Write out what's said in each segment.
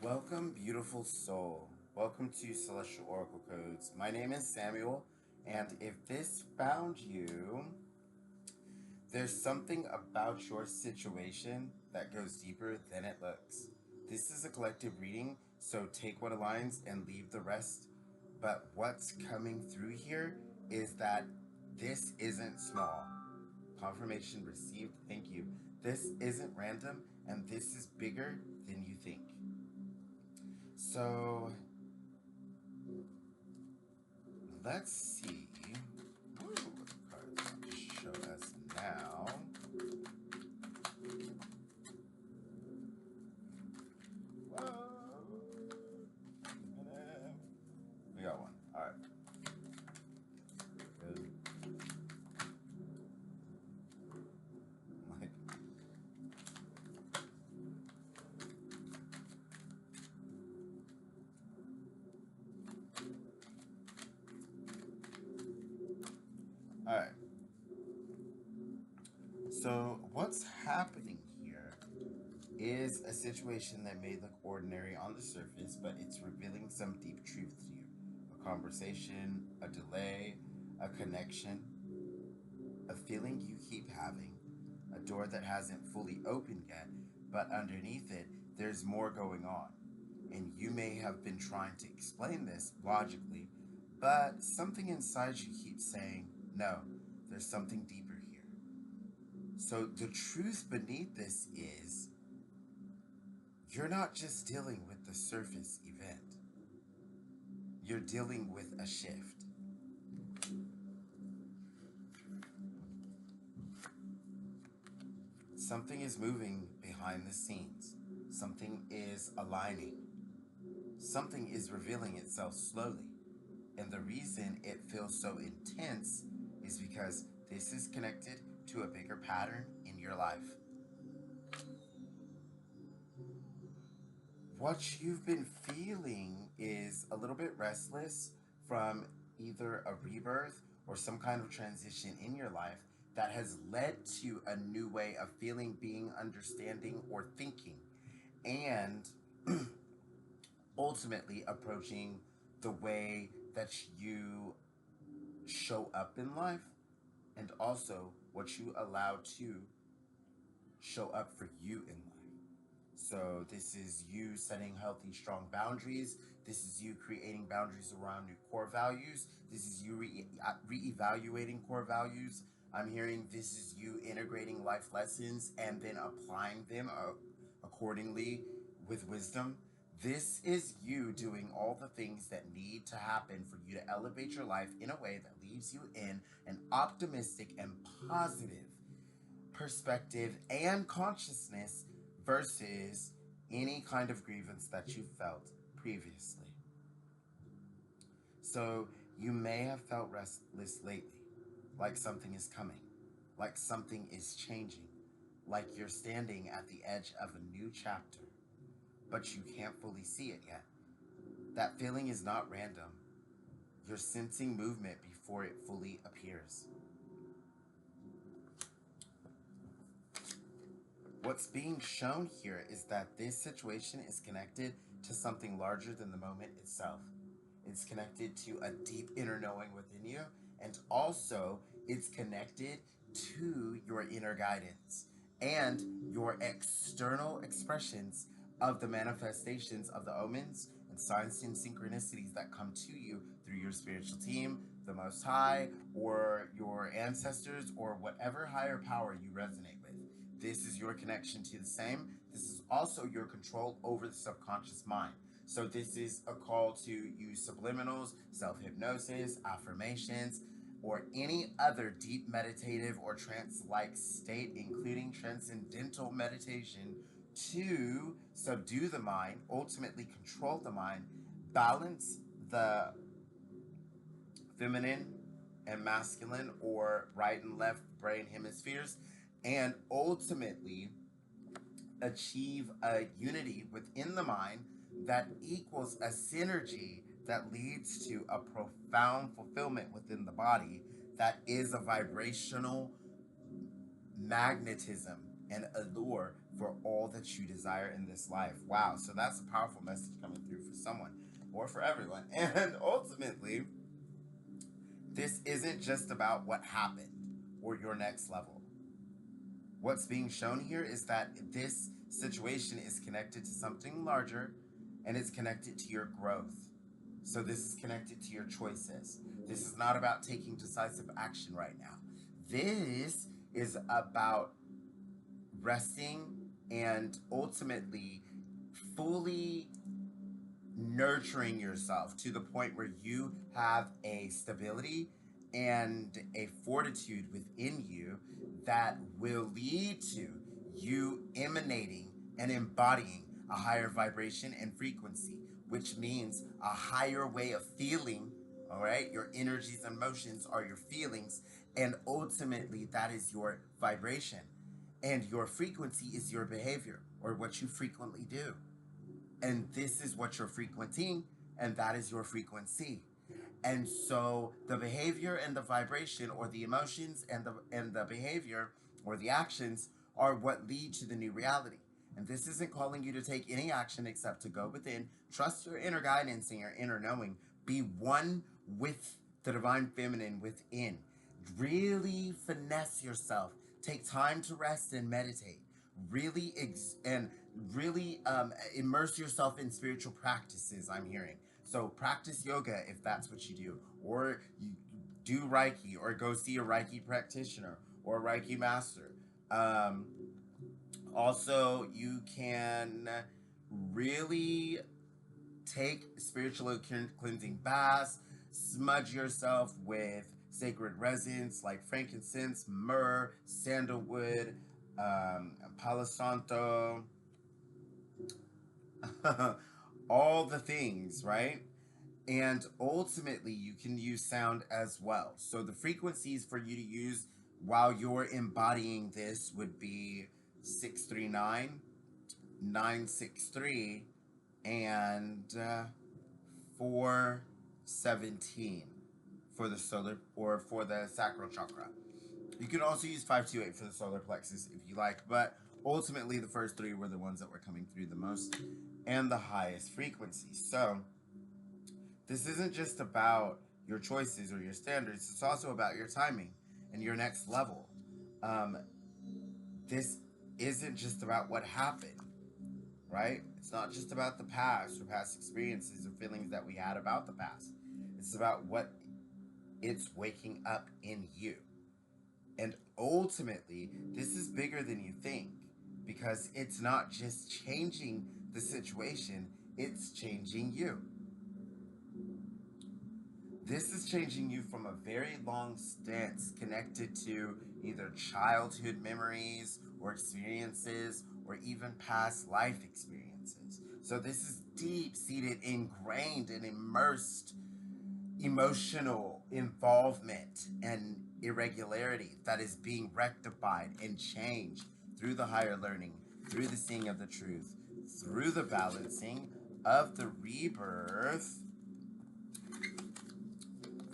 Welcome, beautiful soul. Welcome to Celestial Oracle Codes. My name is Samuel, and if this found you, there's something about your situation that goes deeper than it looks. This is a collective reading, so take what aligns and leave the rest. But what's coming through here is that this isn't small. Confirmation received, thank you. This isn't random, and this is bigger than you think. So, let's see. Ooh, what the cards want to show us now. Whoa. We got one. All right. Good. Like, all right. So what's happening here is a situation that may look ordinary on the surface, but it's revealing some deep truth to you. A conversation, a delay, a connection, a feeling you keep having, a door that hasn't fully opened yet, but underneath it, there's more going on. And you may have been trying to explain this logically, but something inside you keeps saying, no, there's something deeper here. So the truth beneath this is you're not just dealing with the surface event, you're dealing with a shift. Something is moving behind the scenes, something is aligning, something is revealing itself slowly. And the reason it feels so intense is because this is connected to a bigger pattern in your life. What you've been feeling is a little bit restless from either a rebirth or some kind of transition in your life that has led to a new way of feeling, being, understanding, or thinking. And ultimately approaching the way that you show up in life and also what you allow to show up for you in life. So this is you setting healthy, strong boundaries. This is you creating boundaries around new core values. This is you reevaluating core values. I'm hearing this is you integrating life lessons and then applying them accordingly with wisdom. This is you doing all the things that need to happen for you to elevate your life in a way that leaves you in an optimistic and positive perspective and consciousness versus any kind of grievance that you felt previously. So you may have felt restless lately, like something is coming, like something is changing, like you're standing at the edge of a new chapter, but you can't fully see it yet. That feeling is not random. You're sensing movement before it fully appears. What's being shown here is that this situation is connected to something larger than the moment itself. It's connected to a deep inner knowing within you, and also it's connected to your inner guidance and your external expressions of the manifestations of the omens and signs and synchronicities that come to you through your spiritual team, the Most High, or your ancestors, or whatever higher power you resonate with. This is your connection to the same. This is also your control over the subconscious mind. So this is a call to use subliminals, self-hypnosis, affirmations, or any other deep meditative or trance-like state, including transcendental meditation, to subdue the mind, ultimately control the mind, balance the feminine and masculine or right and left brain hemispheres, and ultimately achieve a unity within the mind that equals a synergy that leads to a profound fulfillment within the body that is a vibrational magnetism and allure for all that you desire in this life. Wow, so that's a powerful message coming through for someone or for everyone. And ultimately, this isn't just about what happened or your next level. What's being shown here is that this situation is connected to something larger, and it's connected to your growth. So this is connected to your choices. This is not about taking decisive action right now. This is about resting and ultimately fully nurturing yourself to the point where you have a stability and a fortitude within you that will lead to you emanating and embodying a higher vibration and frequency, which means a higher way of feeling. All right, your energies and emotions are your feelings, and ultimately that is your vibration, and your frequency is your behavior or what you frequently do, and this is what you're frequenting, and that is your frequency. And so the behavior and the vibration, or the emotions and the behavior or the actions, are what lead to the new reality. And this isn't calling you to take any action except to go within, trust your inner guidance and your inner knowing, be one with the divine feminine within, really finesse yourself, take time to rest and meditate, really and really immerse yourself in spiritual practices. I'm hearing, so practice yoga if that's what you do, or you do Reiki, or go see a Reiki practitioner or a Reiki master. Um, Also, you can really take spiritual cleansing baths, smudge yourself with sacred resins like frankincense, myrrh, sandalwood, palo santo, all the things, right? And ultimately, you can use sound as well. So the frequencies for you to use while you're embodying this would be 639, 963, and 417 for the solar, or for the sacral chakra. You can also use 528 for the solar plexus if you like, but ultimately the first three were the ones that were coming through the most and the highest frequency. So this isn't just about your choices or your standards, it's also about your timing and your next level. Um, this isn't just about what happened, right? It's not just about the past or past experiences or feelings that we had about the past. It's about what it's waking up in you. And ultimately, this is bigger than you think, because it's not just changing the situation, it's changing you. This is changing you from a very long stance connected to either childhood memories or experiences or even past life experiences. So, this is deep seated, ingrained, and immersed emotional involvement and irregularity that is being rectified and changed through the higher learning, through the seeing of the truth, through the balancing of the rebirth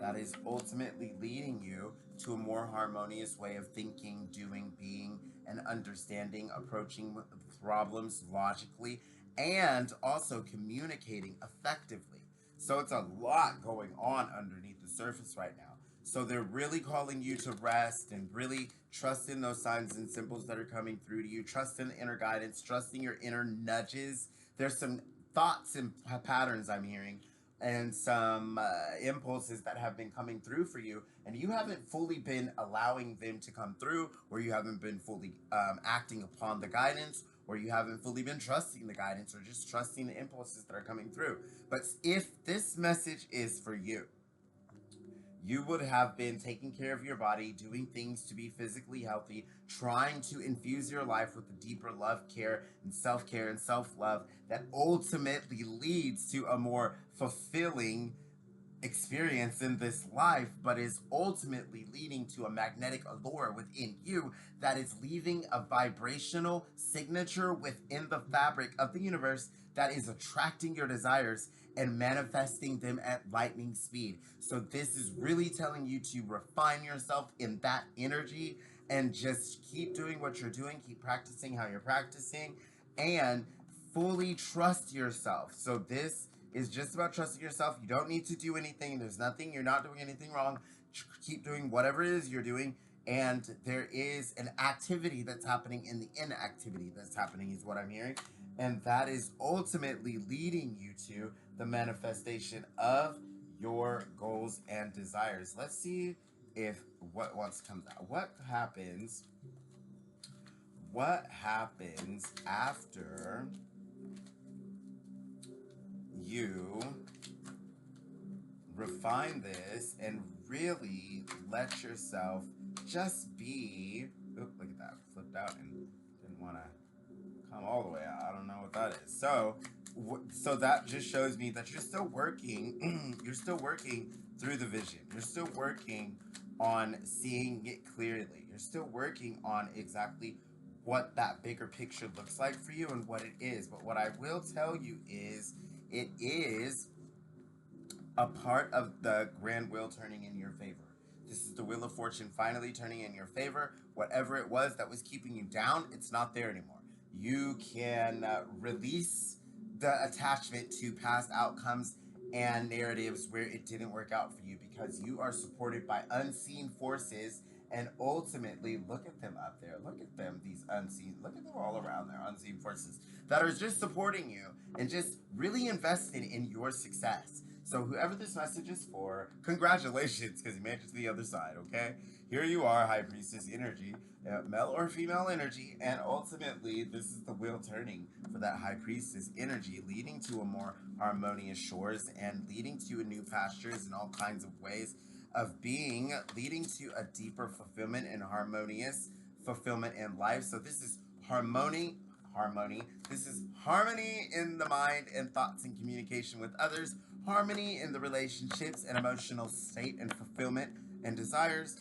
that is ultimately leading you to a more harmonious way of thinking, doing, being, and understanding, approaching problems logically, and also communicating effectively. So it's a lot going on underneath the surface right now. So they're really calling you to rest and really trust in those signs and symbols that are coming through to you. Trust in the inner guidance, trusting your inner nudges. There's some thoughts and patterns I'm hearing, and some impulses that have been coming through for you, and you haven't fully been allowing them to come through, or you haven't been fully acting upon the guidance, or you haven't fully been trusting the guidance, or just trusting the impulses that are coming through. But if this message is for you, you would have been taking care of your body, doing things to be physically healthy, trying to infuse your life with a deeper love, care, and self love that ultimately leads to a more fulfilling experience in this life, but is ultimately leading to a magnetic allure within you that is leaving a vibrational signature within the fabric of the universe that is attracting your desires and manifesting them at lightning speed. So this is really telling you to refine yourself in that energy and just keep doing what you're doing, keep practicing how you're practicing, and fully trust yourself. So this is just about trusting yourself. You don't need to do anything. There's nothing, you're not doing anything wrong. Keep doing whatever it is you're doing. And there is an activity that's happening in the inactivity that's happening, is what I'm hearing. And that is ultimately leading you to the manifestation of your goals and desires. Let's see if what once comes out. What happens after you refine this and really let yourself just be. Oop, look at that, flipped out and didn't want to come all the way out. I don't know what that is. So that just shows me that you're still working. You're still working through the vision. You're still working on seeing it clearly. You're still working on exactly what that bigger picture looks like for you and what it is. But what I will tell you is it is a part of the grand wheel turning in your favor. This is the wheel of fortune finally turning in your favor. Whatever it was that was keeping you down, it's not there anymore. You can release the attachment to past outcomes and narratives where it didn't work out for you, because you are supported by unseen forces. And ultimately, look at them up there. Look at them, these unseen. Look at them all around there, unseen forces that are just supporting you and just really invested in your success. So whoever this message is for, congratulations, because you made it to the other side, okay? Here you are, High Priestess energy, male or female energy, and ultimately this is the wheel turning for that High Priestess energy, leading to a more harmonious shores and leading to a new pastures in all kinds of ways of being, leading to a deeper fulfillment and harmonious fulfillment in life. So this is harmony. This is harmony in the mind and thoughts and communication with others, harmony in the relationships and emotional state and fulfillment and desires,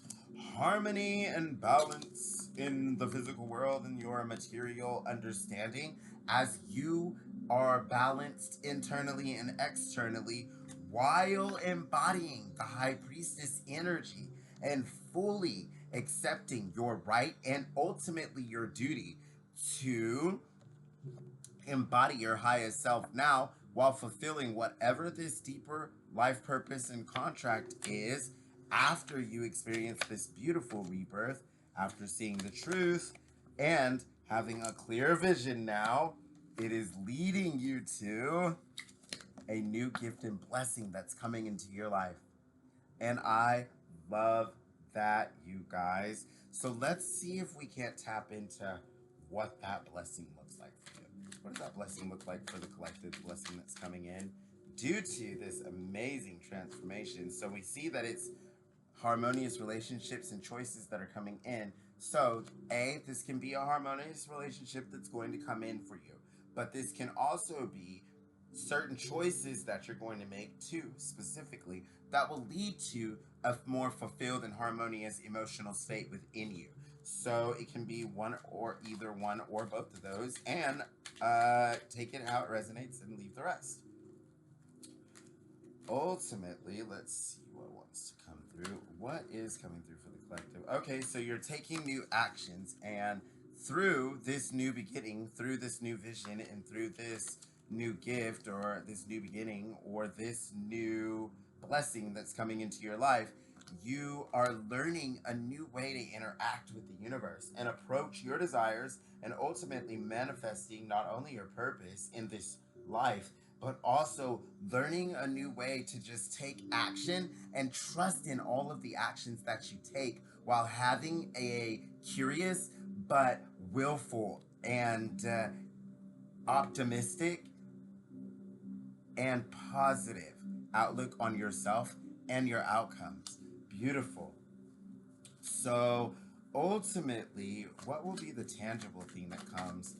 harmony and balance in the physical world and your material understanding as you are balanced internally and externally while embodying the High Priestess energy and fully accepting your right and ultimately your duty to embody your highest self now while fulfilling whatever this deeper life purpose and contract is after you experience this beautiful rebirth, after seeing the truth and having a clear vision now. It is leading you to a new gift and blessing that's coming into your life. And I love that, you guys. So let's see if we can't tap into what that blessing looks like for you. What does that blessing look like for the collective blessing that's coming in due to this amazing transformation? So we see that it's harmonious relationships and choices that are coming in. So, this can be a harmonious relationship that's going to come in for you, but this can also be certain choices that you're going to make too, specifically, that will lead to a more fulfilled and harmonious emotional state within you. So it can be one or either one or both of those, and take it how it resonates and leave the rest. Ultimately, let's see what wants to come through. What is coming through for the collective? Okay, so you're taking new actions, and through this new beginning, through this new vision, and through this new gift, or this new beginning, or this new blessing that's coming into your life, you are learning a new way to interact with the universe and approach your desires, and ultimately manifesting not only your purpose in this life, but also learning a new way to just take action and trust in all of the actions that you take while having a curious but willful and optimistic and positive outlook on yourself and your outcomes. Beautiful. So ultimately, what will be the tangible thing that comes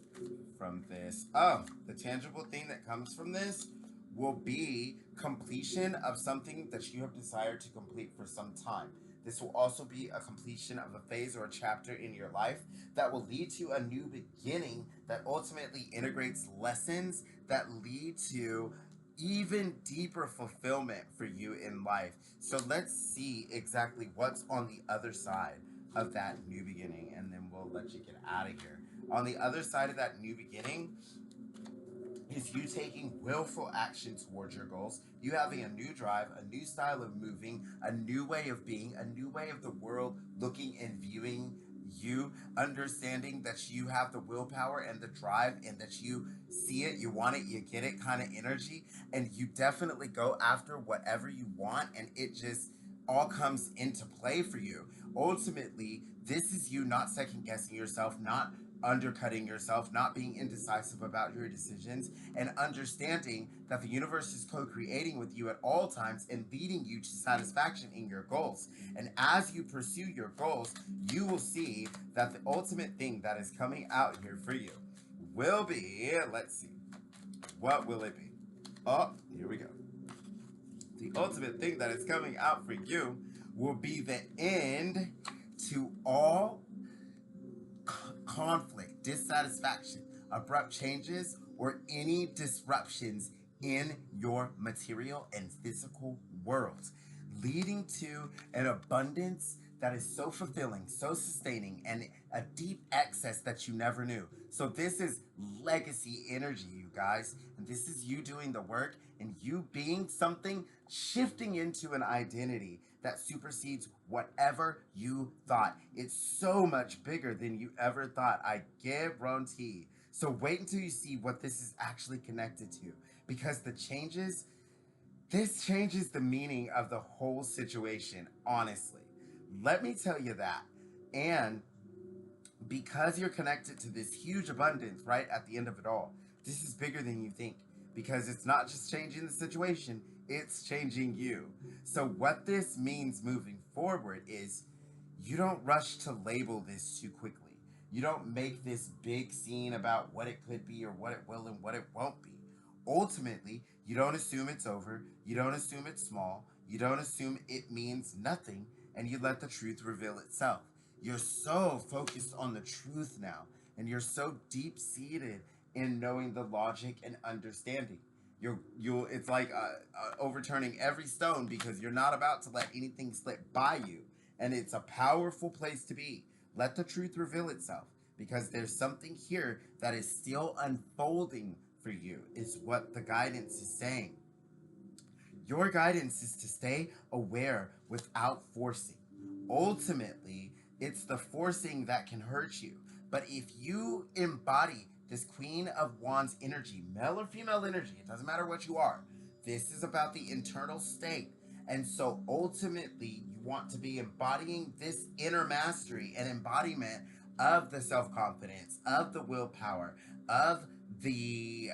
from this? Oh, the tangible thing that comes from this will be completion of something that you have desired to complete for some time. This will also be a completion of a phase or a chapter in your life that will lead to a new beginning that ultimately integrates lessons that lead to even deeper fulfillment for you in life. So let's see exactly what's on the other side of that new beginning, and then we'll let you get out of here. On the other side of that new beginning is you taking willful action towards your goals, you having a new drive, a new style of moving, a new way of being, a new way of the world looking and viewing you, understanding that you have the willpower and the drive and that you see it, you want it, you get it kind of energy, and you definitely go after whatever you want, and it just all comes into play for you. Ultimately, this is you not second guessing yourself, not undercutting yourself, not being indecisive about your decisions, and understanding that the universe is co creating with you at all times and leading you to satisfaction in your goals. And as you pursue your goals, you will see that the ultimate thing that is coming out here for you will be, let's see, what will it be? Oh, here we go. The ultimate thing that is coming out for you will be the end to all conflict, dissatisfaction, abrupt changes, or any disruptions in your material and physical world, leading to an abundance that is so fulfilling, so sustaining, and a deep excess that you never knew. So, this is legacy energy, you guys, and this is you doing the work and you being something, shifting into an identity that supersedes whatever you thought. It's so much bigger than you ever thought. I guarantee. So wait until you see what this is actually connected to, because this changes the meaning of the whole situation, honestly. Let me tell you that. And because you're connected to this huge abundance right at the end of it all, this is bigger than you think, because it's not just changing the situation, it's changing you. So, what this means moving forward is you don't rush to label this too quickly. You don't make this big scene about what it could be or what it will and what it won't be. Ultimately, you don't assume it's over, you don't assume it's small, you don't assume it means nothing, and you let the truth reveal itself. You're so focused on the truth now, and you're so deep seated in knowing the logic and understanding. You'll it's like overturning every stone, because you're not about to let anything slip by you, and it's a powerful place to be. Let the truth reveal itself, because there's something here that is still unfolding for you. Is what the guidance is saying. Your guidance is to stay aware without forcing. Ultimately, it's the forcing that can hurt you. But if you embody this Queen of Wands energy, male or female energy, it doesn't matter what you are, this is about the internal state. And so ultimately, you want to be embodying this inner mastery and embodiment of the self confidence, of the willpower, of the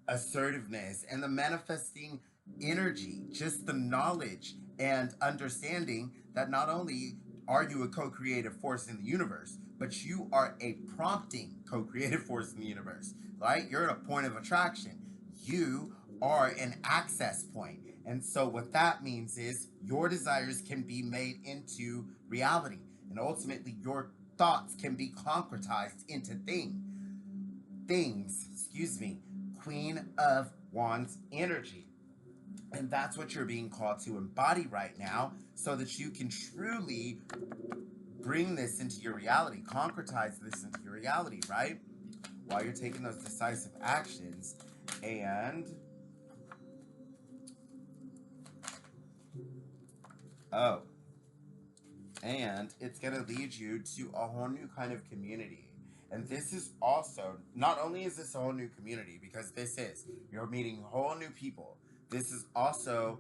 assertiveness and the manifesting energy, just the knowledge and understanding that not only are you a co creative force in the universe, but you are a prompting co creative force in the universe, right? You're at a point of attraction. You are an access point. And so, what that means is your desires can be made into reality. And ultimately, your thoughts can be concretized into things, excuse me, Queen of Wands energy. And that's what you're being called to embody right now, so that you can truly bring this into your reality, concretize this into your reality, right? While you're taking those decisive actions. And oh, and it's going to lead you to a whole new kind of community. And this is also, not only is this a whole new community, because you're meeting whole new people, this is also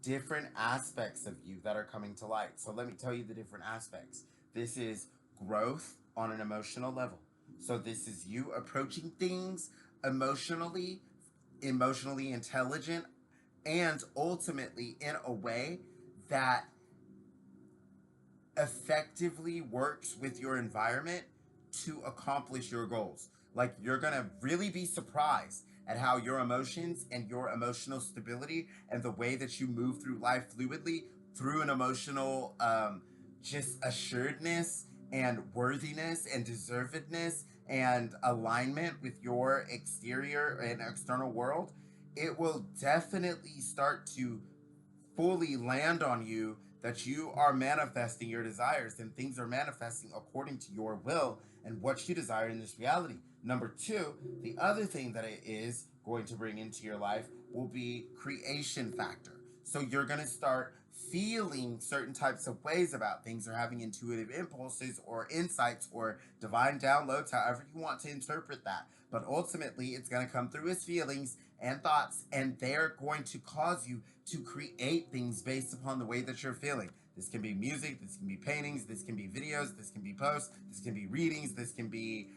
different aspects of you that are coming to light. So let me tell you the different aspects. This is growth on an emotional level. So this is you approaching things emotionally, emotionally intelligent, and ultimately in a way that effectively works with your environment to accomplish your goals. Like, you're gonna really be surprised at how your emotions and your emotional stability and the way that you move through life fluidly through an emotional just assuredness and worthiness and deservedness and alignment with your exterior and external world, it will definitely start to fully land on you that you are manifesting your desires and things are manifesting according to your will and what you desire in this reality. Number two, the other thing that it is going to bring into your life will be creation factor. So you're going to start feeling certain types of ways about things or having intuitive impulses or insights or divine downloads, however you want to interpret that. But ultimately, it's going to come through as feelings and thoughts, and they're going to cause you to create things based upon the way that you're feeling. This can be music, this can be paintings, this can be videos, this can be posts, this can be readings, this can be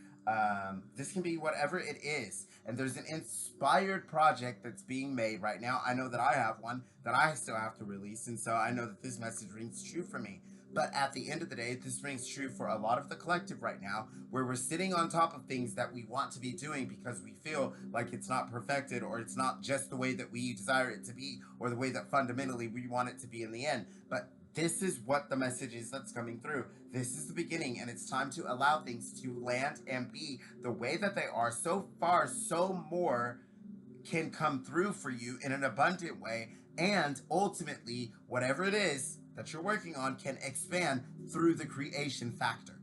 whatever it is. And there's an inspired project that's being made right now. I know that I have one that I still have to release, and so I know that this message rings true for me. But at the end of the day, this rings true for a lot of the collective right now, where we're sitting on top of things that we want to be doing because we feel like it's not perfected or it's not just the way that we desire it to be or the way that fundamentally we want it to be in the end. But this is what the message is that's coming through. This is the beginning, and it's time to allow things to land and be the way that they are. So far, so more can come through for you in an abundant way, and ultimately, whatever it is that you're working on can expand through the creation factor.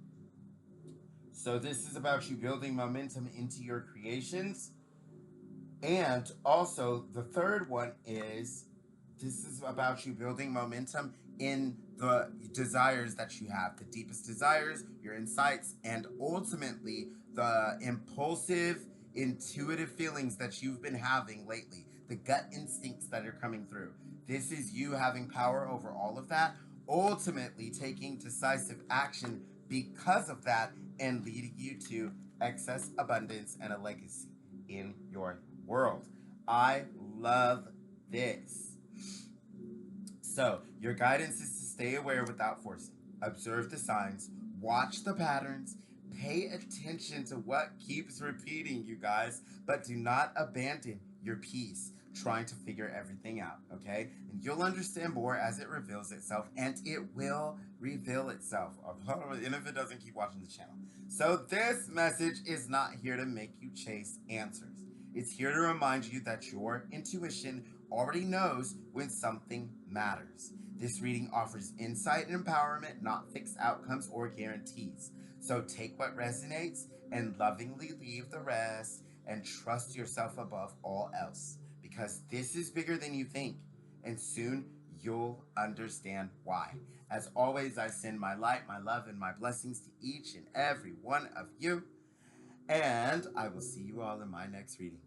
So, this is about you building momentum into your creations. And also, the third one is this is about you building momentum in the desires that you have, the deepest desires, your insights, and ultimately the impulsive, intuitive feelings that you've been having lately, the gut instincts that are coming through. This is you having power over all of that, ultimately taking decisive action because of that, and leading you to excess abundance and a legacy in your world. I love this. So, your guidance is to stay aware without forcing. Observe the signs, watch the patterns, pay attention to what keeps repeating, you guys, but do not abandon your peace trying to figure everything out, okay? And you'll understand more as it reveals itself, and it will reveal itself, even if it doesn't keep watching the channel. So, this message is not here to make you chase answers. It's here to remind you that your intuition already knows when something matters. This reading offers insight and empowerment, not fixed outcomes or guarantees. So take what resonates and lovingly leave the rest, and trust yourself above all else, because this is bigger than you think, and soon you'll understand why. As always, I send my light, my love, and my blessings to each and every one of you, and I will see you all in my next reading.